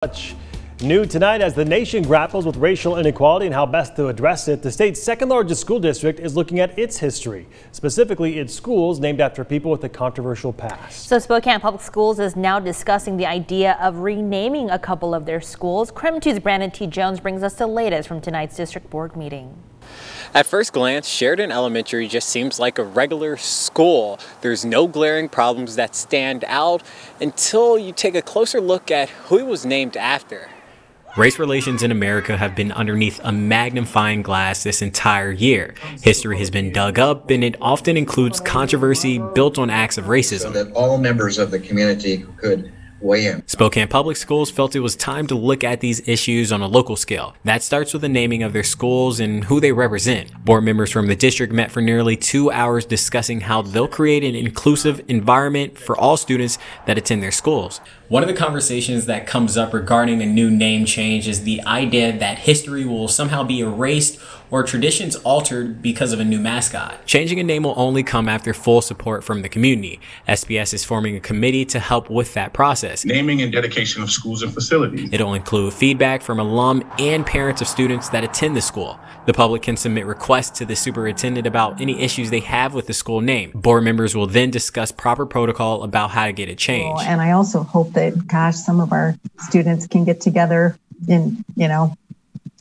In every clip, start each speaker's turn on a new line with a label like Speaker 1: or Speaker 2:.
Speaker 1: Much new tonight as the nation grapples with racial inequality and how best to address it. The state's second largest school district is looking at its history, specifically its schools named after people with a controversial past.
Speaker 2: So Spokane Public Schools is now discussing the idea of renaming a couple of their schools. KRIM 2's Brandon T. Jones brings us the latest from tonight's district board meeting.
Speaker 3: At first glance, Sheridan Elementary just seems like a regular school. There's no glaring problems that stand out until you take a closer look at who it was named after.
Speaker 4: Race relations in America have been underneath a magnifying glass this entire year. History has been dug up, and it often includes controversy built on acts of racism.
Speaker 5: So that all members of the community could weigh in.
Speaker 4: Spokane Public Schools felt it was time to look at these issues on a local scale. That starts with the naming of their schools and who they represent. Board members from the district met for nearly 2 hours discussing how they'll create an inclusive environment for all students that attend their schools. One of the conversations that comes up regarding a new name change is the idea that history will somehow be erased or traditions altered because of a new mascot. Changing a name will only come after full support from the community. SPS is forming a committee to help with that process.
Speaker 6: Naming and dedication of schools and facilities.
Speaker 4: It'll include feedback from alum and parents of students that attend the school. The public can submit requests to the superintendent about any issues they have with the school name. Board members will then discuss proper protocol about how to get it changed.
Speaker 7: And I also hope that, some of our students can get together in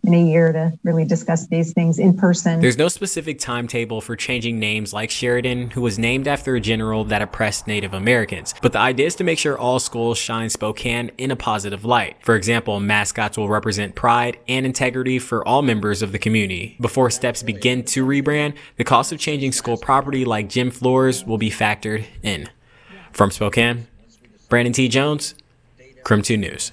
Speaker 7: a year to really discuss these things in person.
Speaker 4: There's no specific timetable for changing names like Sheridan, who was named after a general that oppressed Native Americans. But the idea is to make sure all schools shine Spokane in a positive light. For example, mascots will represent pride and integrity for all members of the community. Before steps begin to rebrand, the cost of changing school property like gym floors will be factored in. From Spokane, Brandon T. Jones, KRIM 2 News.